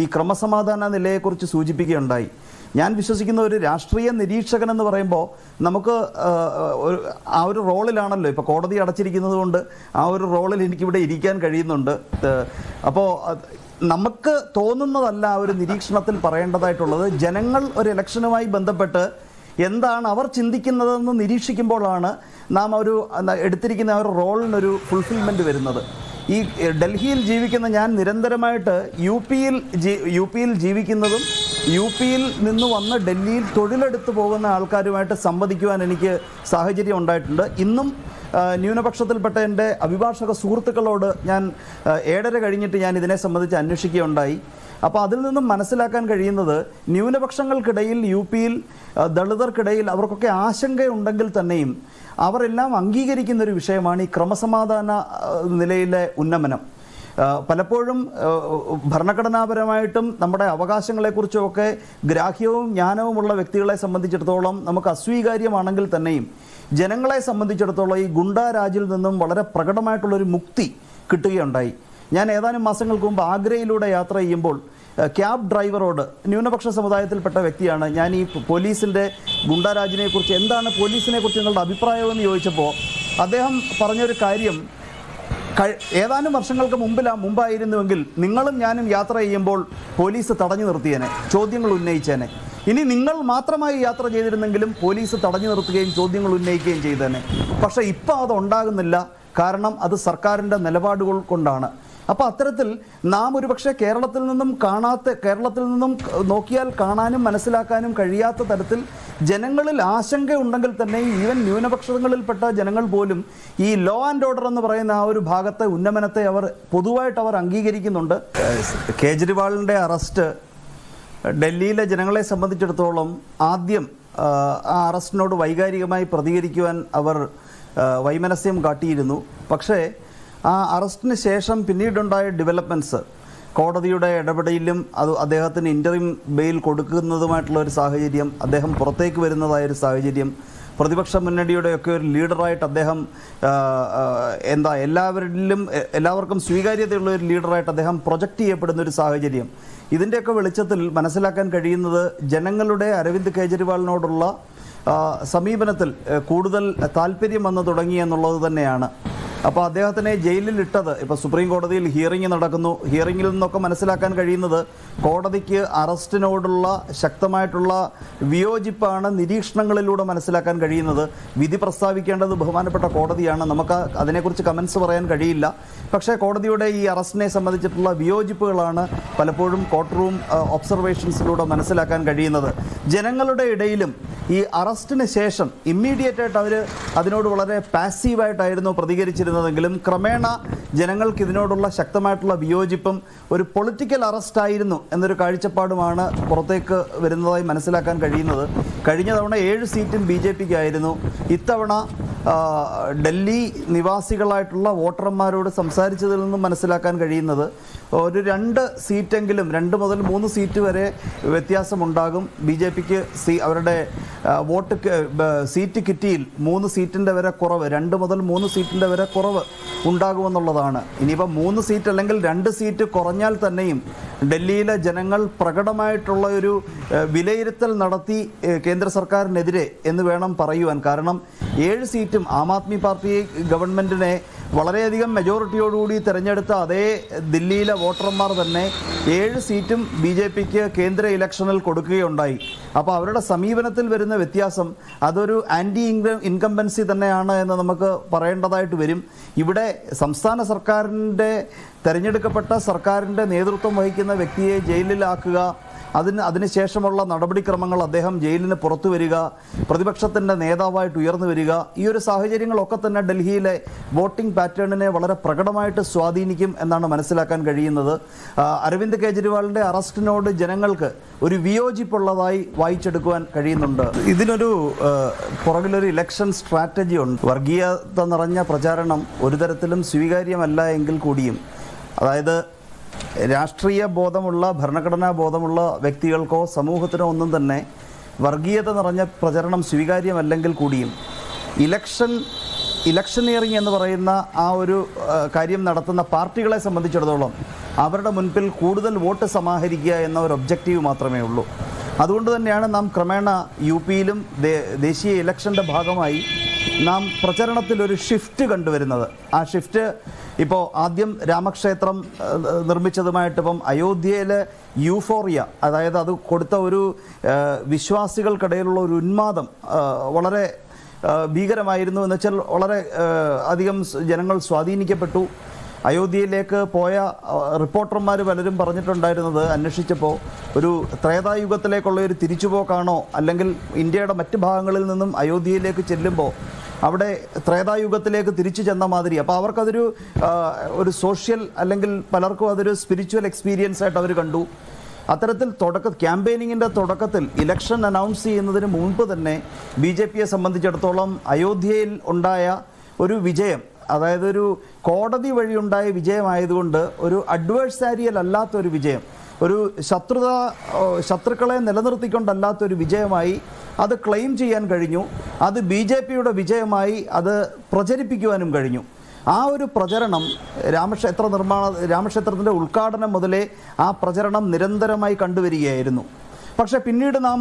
ഈ ക്രമസമാധാന നിലയെക്കുറിച്ച് സൂചിപ്പിക്കുകയുണ്ടായി. ഞാൻ വിശ്വസിക്കുന്ന ഒരു രാഷ്ട്രീയ നിരീക്ഷകൻ എന്ന് പറയുമ്പോൾ നമുക്ക് ആ ഒരു റോളിലാണല്ലോ, ഇപ്പോൾ കോടതി അടച്ചിരിക്കുന്നത് കൊണ്ട് ആ ഒരു റോളിൽ എനിക്കിവിടെ ഇരിക്കാൻ കഴിയുന്നുണ്ട്. അപ്പോൾ നമുക്ക് തോന്നുന്നതല്ല ആ ഒരു നിരീക്ഷണത്തിൽ പറയേണ്ടതായിട്ടുള്ളത്. ജനങ്ങൾ ഒരു ഇലക്ഷനുമായി ബന്ധപ്പെട്ട് എന്താണ് അവർ ചിന്തിക്കുന്നതെന്ന് നിരീക്ഷിക്കുമ്പോഴാണ് നാം എടുത്തിരിക്കുന്ന ആ ഒരു റോളിനൊരു ഫുൾഫിൽമെൻറ്റ് വരുന്നത്. ഈ ഡൽഹിയിൽ ജീവിക്കുന്ന ഞാൻ നിരന്തരമായിട്ട് യു പിയിൽ ജീവിക്കുന്നതും യു പിയിൽ നിന്ന് വന്ന് ഡൽഹിയിൽ തൊഴിലെടുത്ത് പോകുന്ന ആൾക്കാരുമായിട്ട് സംവദിക്കുവാൻ എനിക്ക് സാഹചര്യം ഉണ്ടായിട്ടുണ്ട്. ഇന്നും ന്യൂനപക്ഷത്തിൽപ്പെട്ട എൻ്റെ അഭിഭാഷക സുഹൃത്തുക്കളോട് ഞാൻ 7:30 കഴിഞ്ഞിട്ട് ഞാൻ ഇതിനെ സംബന്ധിച്ച് അന്വേഷിക്കുകയുണ്ടായി. അപ്പോൾ അതിൽ നിന്നും മനസ്സിലാക്കാൻ കഴിയുന്നത് ന്യൂനപക്ഷങ്ങൾക്കിടയിൽ യു പിയിൽ ദളിതർക്കിടയിൽ അവർക്കൊക്കെ ആശങ്കയുണ്ടെങ്കിൽ തന്നെയും അവരെല്ലാം അംഗീകരിക്കുന്നൊരു വിഷയമാണ് ഈ ക്രമസമാധാന നിലയിലെ ഉന്നമനം. പലപ്പോഴും ഭരണഘടനാപരമായിട്ടും നമ്മുടെ അവകാശങ്ങളെക്കുറിച്ചുമൊക്കെ ഗ്രാഹ്യവും ജ്ഞാനവുമുള്ള വ്യക്തികളെ സംബന്ധിച്ചിടത്തോളം നമുക്ക് അസ്വീകാര്യമാണെങ്കിൽ തന്നെയും ജനങ്ങളെ സംബന്ധിച്ചിടത്തോളം ഈ ഗുണ്ടാരാജിൽ നിന്നും വളരെ പ്രകടമായിട്ടുള്ളൊരു മുക്തി കിട്ടുകയുണ്ടായി. ഞാൻ ഏതാനും മാസങ്ങൾക്ക് മുമ്പ് ആഗ്രയിലൂടെ യാത്ര ചെയ്യുമ്പോൾ ക്യാബ് ഡ്രൈവറോട്, ന്യൂനപക്ഷ സമുദായത്തിൽപ്പെട്ട വ്യക്തിയാണ്, ഞാൻ ഈ പോലീസിൻ്റെ ഗുണ്ടാരാജിനെക്കുറിച്ച് എന്താണ് പോലീസിനെക്കുറിച്ച് നിങ്ങളുടെ അഭിപ്രായമെന്ന് ചോദിച്ചപ്പോൾ അദ്ദേഹം പറഞ്ഞൊരു കാര്യം, ഏതാനും വർഷങ്ങൾക്ക് മുമ്പായിരുന്നുവെങ്കിൽ നിങ്ങളും ഞാനും യാത്ര ചെയ്യുമ്പോൾ പോലീസ് തടഞ്ഞു നിർത്തിയേനെ, ചോദ്യങ്ങൾ ഉന്നയിച്ചേനെ. ഇനി നിങ്ങൾ മാത്രമായി യാത്ര ചെയ്തിരുന്നെങ്കിലും പോലീസ് തടഞ്ഞു നിർത്തുകയും ചോദ്യങ്ങൾ ഉന്നയിക്കുകയും ചെയ്തേനെ. പക്ഷേ ഇപ്പോൾ അത് ഉണ്ടാകുന്നില്ല. കാരണം അത് സർക്കാരിൻ്റെ നിലപാടുകൾ കൊണ്ടാണ്. അപ്പോൾ അത്തരത്തിൽ നാം ഒരുപക്ഷെ കേരളത്തിൽ നിന്നും നോക്കിയാൽ കാണാനും മനസ്സിലാക്കാനും കഴിയാത്ത തരത്തിൽ ജനങ്ങളിൽ ആശങ്കയുണ്ടെങ്കിൽ തന്നെ ഈവൻ ന്യൂനപക്ഷങ്ങളിൽപ്പെട്ട ജനങ്ങൾ പോലും ഈ ലോ ആൻഡ് ഓർഡർ എന്ന് പറയുന്ന ആ ഒരു ഭാഗത്തെ ഉന്നമനത്തെ പൊതുവായിട്ട് അവർ അംഗീകരിക്കുന്നുണ്ട്. കേജ്രിവാളിൻ്റെ അറസ്റ്റ് ഡൽഹിയിലെ ജനങ്ങളെ സംബന്ധിച്ചിടത്തോളം ആദ്യം ആ അറസ്റ്റിനോട് വൈകാരികമായി പ്രതികരിക്കുവാൻ അവർ വൈമനസ്യം കാട്ടിയിരുന്നു. പക്ഷേ ആ അറസ്റ്റിന് ശേഷം പിന്നീടുണ്ടായ ഡെവലപ്മെൻറ്റ്സ്, കോടതിയുടെ ഇടപെടലിലും അദ്ദേഹത്തിന് ഇൻ്ററിം ബെയിൽ കൊടുക്കുന്നതുമായിട്ടുള്ള ഒരു സാഹചര്യം, അദ്ദേഹം പുറത്തേക്ക് വരുന്നതായൊരു സാഹചര്യം, പ്രതിപക്ഷ മുന്നണിയുടെയൊക്കെ ഒരു ലീഡറായിട്ട് അദ്ദേഹം എല്ലാവർക്കും സ്വീകാര്യതയുള്ള ഒരു ലീഡറായിട്ട് അദ്ദേഹം പ്രൊജക്റ്റ് ചെയ്യപ്പെടുന്ന ഒരു സാഹചര്യം, ഇതിൻ്റെയൊക്കെ വെളിച്ചത്തിൽ മനസ്സിലാക്കാൻ കഴിയുന്നത് ജനങ്ങളുടെ അരവിന്ദ് കെജ്രിവാളിനോടുള്ള സമീപനത്തിൽ കൂടുതൽ താല്പര്യം വന്നു തുടങ്ങി എന്നുള്ളത് തന്നെയാണ്. അപ്പോൾ അദ്ദേഹത്തിനെ ജയിലിലിട്ടത്, ഇപ്പോൾ സുപ്രീം കോടതിയിൽ ഹിയറിംഗ് നടക്കുന്നു. ഹിയറിംഗിൽ നിന്നൊക്കെ മനസ്സിലാക്കാൻ കഴിയുന്നത് കോടതിക്ക് അറസ്റ്റിനോടുള്ള ശക്തമായിട്ടുള്ള വിയോജിപ്പാണ് നിരീക്ഷണങ്ങളിലൂടെ മനസ്സിലാക്കാൻ കഴിയുന്നത്. വിധി പ്രസ്താവിക്കേണ്ടത് ബഹുമാനപ്പെട്ട കോടതിയാണ്, നമുക്ക് അതിനെക്കുറിച്ച് കമൻസ് പറയാൻ കഴിയില്ല. പക്ഷേ കോടതിയുടെ ഈ അറസ്റ്റിനെ സംബന്ധിച്ചിട്ടുള്ള വിയോജിപ്പുകളാണ് പലപ്പോഴും കോർട്ട് റൂം ഒബ്സർവേഷൻസിലൂടെ മനസ്സിലാക്കാൻ കഴിയുന്നത്. ജനങ്ങളുടെ ഇടയിലും ഈ അറസ്റ്റിന് ശേഷം ഇമ്മീഡിയറ്റായിട്ട് അവർ അതിനോട് വളരെ പാസീവായിട്ടായിരുന്നു പ്രതികരിച്ചിരുന്നതെങ്കിലും ക്രമേണ ജനങ്ങൾക്ക് ഇതിനോടുള്ള ശക്തമായിട്ടുള്ള വിയോജിപ്പും ഒരു പൊളിറ്റിക്കൽ അറസ്റ്റായിരുന്നു എന്നൊരു കാഴ്ചപ്പാടുമാണ് പുറത്തേക്ക് വരുന്നതായി മനസ്സിലാക്കാൻ കഴിയുന്നത്. കഴിഞ്ഞ തവണ 7 സീറ്റും BJPക്കായിരുന്നു. ഇത്തവണ ഡൽഹി നിവാസികളായിട്ടുള്ള വോട്ടർമാരോട് സംസാരിച്ചതിൽ നിന്നും മനസ്സിലാക്കാൻ കഴിയുന്നത് ഒരു 2 സീറ്റെങ്കിലും 2 മുതൽ 3 സീറ്റ് വരെ വ്യത്യാസമുണ്ടാകും. BJPക്ക് അവരുടെ സീറ്റ് കിറ്റിയിൽ 3 സീറ്റിൻ്റെ വരെ കുറവ്, 2 മുതൽ 3 സീറ്റിൻ്റെ വരെ കുറവ് ഉണ്ടാകുമെന്നുള്ളതാണ്. ഇനിയിപ്പോൾ 3 സീറ്റ് അല്ലെങ്കിൽ 2 സീറ്റ് കുറഞ്ഞാൽ തന്നെയും ഡൽഹിയിലെ ജനങ്ങൾ പ്രകടമായിട്ടുള്ള ഒരു വിലയിരുത്തൽ നടത്തി കേന്ദ്ര സർക്കാരിനെതിരെ എന്ന് വേണം പറയുവാൻ. കാരണം 7 സീറ്റും ആം ആദ്മി പാർട്ടി ഗവൺമെൻറ്റിനെ വളരെയധികം മെജോറിറ്റിയോടുകൂടി തിരഞ്ഞെടുത്ത അതേ ദില്ലിയിലെ വോട്ടർമാർ തന്നെ 7 സീറ്റും BJPക്ക് കേന്ദ്ര ഇലക്ഷനിൽ കൊടുക്കുകയുണ്ടായി. അപ്പോൾ അവരുടെ സമീപനത്തിൽ വരുന്ന വ്യത്യാസം അതൊരു ആൻറ്റി ഇൻകംബൻസി തന്നെയാണ് എന്ന് നമുക്ക് പറയേണ്ടതായിട്ട് വരും. ഇവിടെ സംസ്ഥാന സർക്കാരിൻ്റെ തിരഞ്ഞെടുക്കപ്പെട്ട സർക്കാരിൻ്റെ നേതൃത്വം വഹിക്കുന്ന വ്യക്തിയെ ജയിലിലാക്കുക, അതിനുശേഷമുള്ള നടപടിക്രമങ്ങൾ, അദ്ദേഹം ജയിലിന് പുറത്തു വരിക, പ്രതിപക്ഷത്തിൻ്റെ നേതാവായിട്ട് ഉയർന്നു വരിക, ഈ ഒരു സാഹചര്യങ്ങളൊക്കെ തന്നെ ഡൽഹിയിലെ വോട്ടിംഗ് പാറ്റേണിനെ വളരെ പ്രകടമായിട്ട് സ്വാധീനിക്കും എന്നാണ് മനസ്സിലാക്കാൻ കഴിയുന്നത്. അരവിന്ദ് കെജ്രിവാളിൻ്റെ അറസ്റ്റിനോട് ജനങ്ങൾക്ക് ഒരു വിയോജിപ്പുള്ളതായി വായിച്ചെടുക്കുവാൻ കഴിയുന്നുണ്ട്. ഇതിനൊരു പുറകിലൊരു ഇലക്ഷൻ സ്ട്രാറ്റജി ഉണ്ട്. വർഗീയത നിറഞ്ഞ പ്രചാരണം ഒരു തരത്തിലും സ്വീകാര്യമല്ല എങ്കിൽ കൂടിയും, അതായത് രാഷ്ട്രീയ ബോധമുള്ള ഭരണഘടനാ ബോധമുള്ള വ്യക്തികൾക്കോ സമൂഹത്തിനോ ഒന്നും തന്നെ വർഗീയത നിറഞ്ഞ പ്രചരണം സ്വീകാര്യമല്ലെങ്കിൽ കൂടിയും ഇലക്ഷനിയറിംഗ് എന്ന് പറയുന്ന ആ ഒരു കാര്യം നടത്തുന്ന പാർട്ടികളെ സംബന്ധിച്ചിടത്തോളം അവരുടെ മുൻപിൽ കൂടുതൽ വോട്ട് സമാഹരിക്കുക എന്ന ഒരു ഒബ്ജക്റ്റീവ് മാത്രമേ ഉള്ളൂ. അതുകൊണ്ട് തന്നെയാണ് നാം ക്രമേണ യു പിയിലും ദേശീയ ഇലക്ഷൻ്റെ ഭാഗമായി നാം പ്രചരണത്തിലൊരു ഷിഫ്റ്റ് കണ്ടുവരുന്നത്. ആ ഷിഫ്റ്റ് ഇപ്പോൾ ആദ്യം രാമക്ഷേത്രം നിർമ്മിച്ചതുമായിട്ടിപ്പം അയോധ്യയിലെ യൂഫോറിയ, അതായത് അത് കൊടുത്ത ഒരു വിശ്വാസികൾക്കിടയിലുള്ള ഒരു ഉന്മാദം വളരെ ഭീകരമായിരുന്നു. എന്ന് വെച്ചാൽ വളരെ അധികം ജനങ്ങൾ സ്വാധീനിക്കപ്പെട്ടു. അയോധ്യയിലേക്ക് പോയ റിപ്പോർട്ടർമാർ പലരും പറഞ്ഞിട്ടുണ്ടായിരുന്നത്, അന്വേഷിച്ചപ്പോൾ, ഒരു ത്രേതായുഗത്തിലേക്കുള്ള ഒരു തിരിച്ചുപോക്കാണോ, അല്ലെങ്കിൽ ഇന്ത്യയുടെ മറ്റ് ഭാഗങ്ങളിൽ നിന്നും അയോധ്യയിലേക്ക് ചെല്ലുമ്പോൾ അവിടെ ത്രേതായുഗത്തിലേക്ക് തിരിച്ചു ചെന്ന മാതിരി. അപ്പോൾ അവർക്കതൊരു ഒരു സോഷ്യൽ, അല്ലെങ്കിൽ പലർക്കും അതൊരു സ്പിരിച്വൽ എക്സ്പീരിയൻസ് ആയിട്ട് അവർ കണ്ടു. അത്തരത്തിൽ ക്യാമ്പയിനിങ്ങിൻ്റെ തുടക്കത്തിൽ ഇലക്ഷൻ അനൗൺസ് ചെയ്യുന്നതിന് മുൻപ് തന്നെ BJPയെ സംബന്ധിച്ചിടത്തോളം അയോധ്യയിൽ ഉണ്ടായ ഒരു വിജയം, അതായത് ഒരു കോടതി വഴിയുണ്ടായ വിജയമായതുകൊണ്ട് ഒരു അഡ്വേഴ്സാരിയൽ അല്ലാത്തൊരു വിജയം, ഒരു ശത്രുക്കളെ നിലനിർത്തിക്കൊണ്ടല്ലാത്തൊരു വിജയമായി അത് ക്ലെയിം ചെയ്യാൻ കഴിഞ്ഞു. അത് BJPയുടെ വിജയമായി അത് പ്രചരിപ്പിക്കുവാനും കഴിഞ്ഞു. ആ ഒരു പ്രചരണം രാമക്ഷേത്രത്തിൻ്റെ ഉദ്ഘാടനം മുതലേ ആ പ്രചരണം നിരന്തരമായി കണ്ടുവരികയായിരുന്നു. പക്ഷേ പിന്നീട് നാം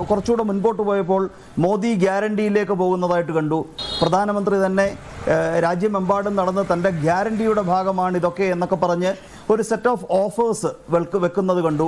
കുറച്ചുകൂടെ മുൻപോട്ട് പോയപ്പോൾ മോദി ഗ്യാരണ്ടിയിലേക്ക് പോകുന്നതായിട്ട് കണ്ടു. പ്രധാനമന്ത്രി തന്നെ രാജ്യമെമ്പാടും നടന്ന് തൻ്റെ ഗ്യാരണ്ടിയുടെ ഭാഗമാണ് ഇതൊക്കെ എന്നൊക്കെ പറഞ്ഞ് ഒരു സെറ്റ് ഓഫ് ഓഫേഴ്സ് വെക്കുന്നത് കണ്ടു.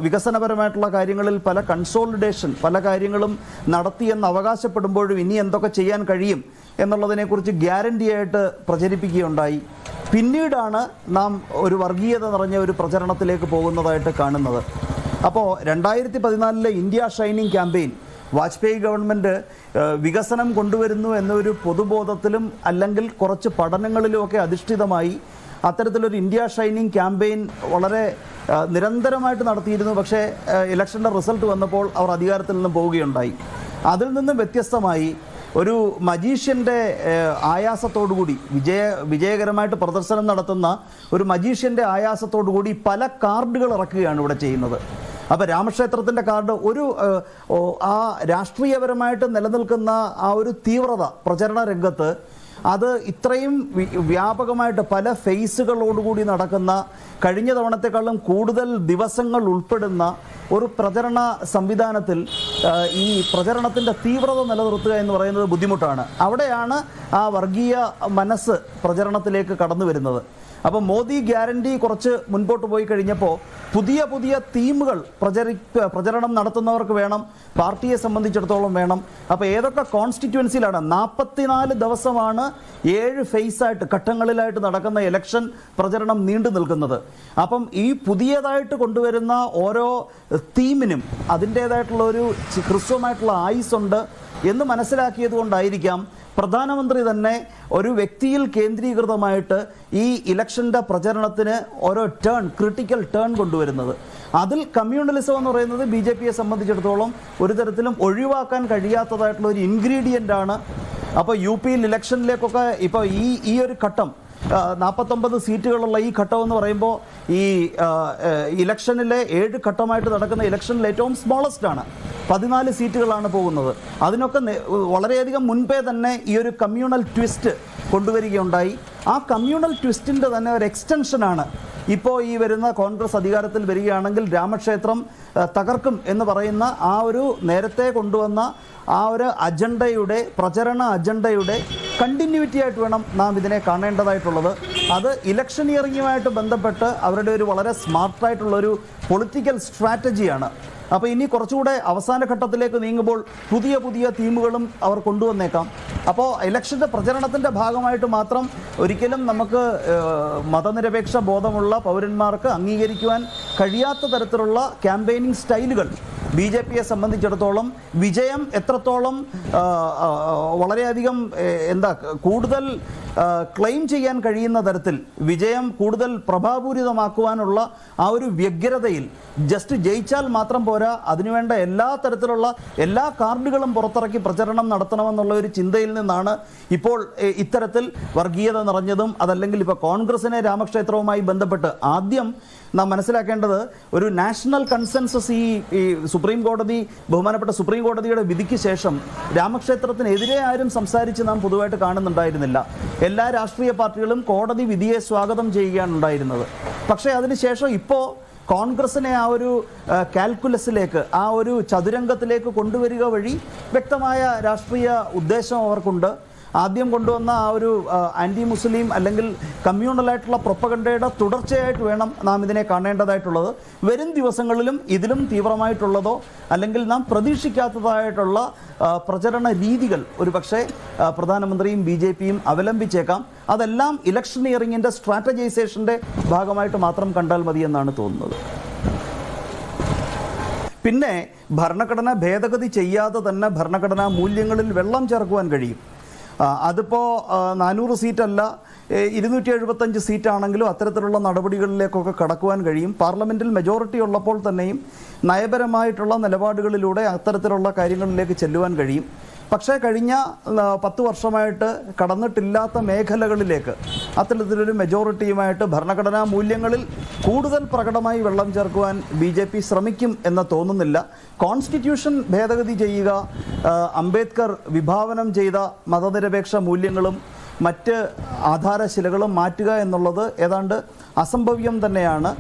വികസനപരമായിട്ടുള്ള കാര്യങ്ങളിൽ പല കൺസോളിഡേഷൻ, പല കാര്യങ്ങളും നടത്തിയെന്ന് അവകാശപ്പെടുമ്പോഴും ഇനി എന്തൊക്കെ ചെയ്യാൻ കഴിയും എന്നുള്ളതിനെക്കുറിച്ച് ഗ്യാരണ്ടിയായിട്ട് പ്രചരിപ്പിക്കുകയുണ്ടായി. പിന്നീടാണ് നാം ഒരു വർഗീയത നിറഞ്ഞ ഒരു പ്രചരണത്തിലേക്ക് പോകുന്നതായിട്ട് കാണുന്നത്. അപ്പോൾ 2014 India shining campaign Vajpayee government വികസനം കൊണ്ടുവരുന്നു എന്നൊരു പൊതുബോധത്തിലും അല്ലെങ്കിൽ കുറച്ച് പഠനങ്ങളിലുമൊക്കെ അധിഷ്ഠിതമായി അത്തരത്തിലൊരു ഇന്ത്യ ഷൈനിങ് ക്യാമ്പയിൻ വളരെ നിരന്തരമായിട്ട് നടത്തിയിരുന്നു. പക്ഷേ ഇലക്ഷൻ്റെ റിസൾട്ട് വന്നപ്പോൾ അവർ അധികാരത്തിൽ നിന്നും പോവുകയുണ്ടായി. അതിൽ നിന്നും വ്യത്യസ്തമായി ഒരു മജീഷ്യൻ്റെ ആയാസത്തോടുകൂടി വിജയകരമായിട്ട് പ്രദർശനം നടത്തുന്ന ഒരു മജീഷ്യൻ്റെ ആയാസത്തോടുകൂടി പല കാർഡുകൾ ഇറക്കുകയാണ് ഇവിടെ ചെയ്യുന്നത്. അപ്പോൾ രാമക്ഷേത്രത്തിൻ്റെ കാർഡ് ആ രാഷ്ട്രീയപരമായിട്ട് നിലനിൽക്കുന്ന ആ ഒരു തീവ്രത പ്രചരണ രംഗത്ത് അത് ഇത്രയും വ്യാപകമായിട്ട് പല ഫേസുകളോടുകൂടി നടക്കുന്ന, കഴിഞ്ഞ തവണത്തെക്കാളും കൂടുതൽ ദിവസങ്ങൾ ഉൾപ്പെടുന്ന ഒരു പ്രചരണ സംവിധാനത്തിൽ ഈ പ്രചരണത്തിൻ്റെ തീവ്രത നിലനിർത്തുക എന്ന് പറയുന്നത് ബുദ്ധിമുട്ടാണ്. അവിടെയാണ് ആ വർഗീയ മനസ്സ് പ്രചരണത്തിലേക്ക് കടന്നു വരുന്നത്. അപ്പോൾ മോദി ഗ്യാരണ്ടി കുറച്ച് മുൻപോട്ട് പോയി കഴിഞ്ഞപ്പോൾ പുതിയ തീമുകൾ പ്രചരണം നടത്തുന്നവർക്ക് വേണം, പാർട്ടിയെ സംബന്ധിച്ചിടത്തോളം വേണം. അപ്പോൾ ഏതൊക്കെ കോൺസ്റ്റിറ്റ്യുവൻസിയിലാണ് 44 ദിവസമാണ് 7 ഫേസായിട്ട് ഘട്ടങ്ങളിലായിട്ട് നടക്കുന്ന ഇലക്ഷൻ പ്രചരണം നീണ്ടു നിൽക്കുന്നത്. അപ്പം ഈ പുതിയതായിട്ട് കൊണ്ടുവരുന്ന ഓരോ തീമിനും അതിൻ്റേതായിട്ടുള്ള ഒരു ഹ്രസ്വമായിട്ടുള്ള ആയുസ്സുണ്ട് എന്ന് മനസ്സിലാക്കിയത് കൊണ്ടായിരിക്കാം പ്രധാനമന്ത്രി തന്നെ ഒരു വ്യക്തിയിൽ കേന്ദ്രീകൃതമായിട്ട് ഈ ഇലക്ഷൻ്റെ പ്രചരണത്തിന് ഓരോ ക്രിട്ടിക്കൽ ടേൺ കൊണ്ടുവരുന്നത്. അതിൽ കമ്മ്യൂണലിസം എന്ന് പറയുന്നത് BJPയെ സംബന്ധിച്ചിടത്തോളം ഒരു തരത്തിലും ഒഴിവാക്കാൻ കഴിയാത്തതായിട്ടുള്ള ഒരു ഇൻഗ്രീഡിയൻ്റ് ആണ്. അപ്പോൾ UPയിൽ ഇലക്ഷനിലേക്കൊക്കെ ഇപ്പോൾ ഈ ഒരു ഘട്ടം 49 സീറ്റുകളുള്ള ഈ ഘട്ടം എന്ന് പറയുമ്പോൾ ഈ ഇലക്ഷനിലെ 7 ഘട്ടമായിട്ട് നടക്കുന്ന ഇലക്ഷനിൽ ഏറ്റവും സ്മോളസ്റ്റ് ആണ്. 14 സീറ്റുകളാണ് പോകുന്നത്. അതിനൊക്കെ വളരെയധികം മുൻപേ തന്നെ ഈ ഒരു കമ്മ്യൂണൽ ട്വിസ്റ്റ് കൊണ്ടുവരികയുണ്ടായി. ആ കമ്മ്യൂണൽ ട്വിസ്റ്റിൻ്റെ തന്നെ ഒരു എക്സ്റ്റൻഷനാണ് ഇപ്പോൾ ഈ വരുന്ന കോൺഗ്രസ് അധികാരത്തിൽ വരികയാണെങ്കിൽ രാമക്ഷേത്രം തകർക്കും എന്ന് പറയുന്ന ആ ഒരു നേരത്തെ കൊണ്ടുവന്ന ആ ഒരു പ്രചരണ അജണ്ടയുടെ കണ്ടിന്യൂറ്റി ആയിട്ട് വേണം നാം ഇതിനെ കാണേണ്ടതായിട്ടുള്ളത്. അത് ഇലക്ഷനിയറിങ്ങുമായിട്ട് ബന്ധപ്പെട്ട് അവരുടെ ഒരു വളരെ സ്മാർട്ടായിട്ടുള്ളൊരു പൊളിറ്റിക്കൽ സ്ട്രാറ്റജിയാണ്. അപ്പോൾ ഇനി കുറച്ചുകൂടെ അവസാന ഘട്ടത്തിലേക്ക് നീങ്ങുമ്പോൾ പുതിയ തീമുകളും അവർ കൊണ്ടുവന്നേക്കാം. അപ്പോൾ ഇലക്ഷൻ്റെ പ്രചരണത്തിൻ്റെ ഭാഗമായിട്ട് മാത്രം ഒരിക്കലും നമുക്ക് മതനിരപേക്ഷ ബോധമുള്ള പൗരന്മാർക്ക് അംഗീകരിക്കുവാൻ കഴിയാത്ത തരത്തിലുള്ള ക്യാമ്പയിനിങ് സ്റ്റൈലുകൾ BJPയെ സംബന്ധിച്ചിടത്തോളം വിജയം എത്രത്തോളം വളരെയധികം കൂടുതൽ ക്ലെയിം ചെയ്യാൻ കഴിയുന്ന തരത്തിൽ വിജയം കൂടുതൽ പ്രഭാപൂരിതമാക്കുവാനുള്ള ആ ഒരു വ്യഗ്രതയിൽ ജസ്റ്റ് ജയിച്ചാൽ മാത്രം പോരാ, അതിനുവേണ്ട എല്ലാ തരത്തിലുള്ള എല്ലാ കാർഡുകളും പുറത്തിറക്കി പ്രചരണം നടത്തണമെന്നുള്ള ഒരു ചിന്തയിൽ നിന്നാണ് ഇപ്പോൾ ഇത്തരത്തിൽ വർഗീയത നിറഞ്ഞതും അതല്ലെങ്കിൽ ഇപ്പോൾ കോൺഗ്രസിനെ രാമക്ഷേത്രവുമായി ബന്ധപ്പെട്ട് ആദ്യം നാം മനസ്സിലാക്കേണ്ടത് ഒരു നാഷണൽ കൺസെൻസസ് ഈ സുപ്രീം കോടതി, ബഹുമാനപ്പെട്ട സുപ്രീം കോടതിയുടെ വിധിക്ക് ശേഷം രാമക്ഷേത്രത്തിനെതിരെ ആരും സംസാരിച്ച് നാം പൊതുവായിട്ട് കാണുന്നുണ്ടായിരുന്നില്ല. എല്ലാ രാഷ്ട്രീയ പാർട്ടികളും കോടതി വിധിയെ സ്വാഗതം ചെയ്യുകയാണ് ഉണ്ടായിരുന്നത്. പക്ഷേ അതിനുശേഷം ഇപ്പോൾ കോൺഗ്രസിനെ ആ ഒരു കാൽക്കുലസിലേക്ക്, ആ ഒരു ചതുരംഗത്തിലേക്ക് കൊണ്ടുവരിക വഴി വ്യക്തമായ രാഷ്ട്രീയ ഉദ്ദേശം അവർക്കുണ്ട്. ആദ്യം കൊണ്ടുവന്ന ആ ഒരു ആൻറ്റി മുസ്ലിം അല്ലെങ്കിൽ കമ്മ്യൂണലായിട്ടുള്ള പ്രൊപ്പഗണ്ടയുടെ തുടർച്ചയായിട്ട് വേണം നാം ഇതിനെ കാണേണ്ടതായിട്ടുള്ളത്. വരും ദിവസങ്ങളിലും ഇതിലും തീവ്രമായിട്ടുള്ളതോ അല്ലെങ്കിൽ നാം പ്രതീക്ഷിക്കാത്തതായിട്ടുള്ള പ്രചരണ രീതികൾ ഒരു പക്ഷേ പ്രധാനമന്ത്രിയും BJPയും അവലംബിച്ചേക്കാം. അതെല്ലാം ഇലക്ഷനിയറിങ്ങിൻ്റെ സ്ട്രാറ്റജൈസേഷൻ്റെ ഭാഗമായിട്ട് മാത്രം കണ്ടാൽ മതിയെന്നാണ് തോന്നുന്നത്. പിന്നെ ഭരണഘടന ഭേദഗതി ചെയ്യാതെ തന്നെ ഭരണഘടനാ മൂല്യങ്ങളിൽ വെള്ളം ചേർക്കുവാൻ കഴിയും. അതിപ്പോൾ 400 സീറ്റല്ല, 275 സീറ്റാണെങ്കിലും അത്തരത്തിലുള്ള നടപടികളിലേക്കൊക്കെ കടക്കുവാൻ കഴിയും. പാർലമെൻറ്റിൽ മെജോറിറ്റി ഉള്ളപ്പോൾ തന്നെയും നയപരമായിട്ടുള്ള നിലപാടുകളിലൂടെ അത്തരത്തിലുള്ള കാര്യങ്ങളിലേക്ക് ചെല്ലുവാൻ കഴിയും. പക്ഷേ കഴിഞ്ഞ 10 വർഷമായിട്ട് കടന്നിട്ടില്ലാത്ത മേഖലകളിലേക്ക് അത്തരത്തിലൊരു മെജോറിറ്റിയുമായിട്ട് ഭരണഘടനാ മൂല്യങ്ങളിൽ കൂടുതൽ പ്രകടമായി വെള്ളം ചേർക്കുവാൻ BJP ശ്രമിക്കും എന്ന് തോന്നുന്നില്ല. കോൺസ്റ്റിറ്റ്യൂഷൻ ഭേദഗതി ചെയ്യുക, അംബേദ്കർ വിഭാവനം ചെയ്ത മതനിരപേക്ഷ മൂല്യങ്ങളും മറ്റ് ആധാരശിലകളും മാറ്റുക എന്നുള്ളത് ഏതാണ്ട് അസംഭവ്യം തന്നെയാണ്.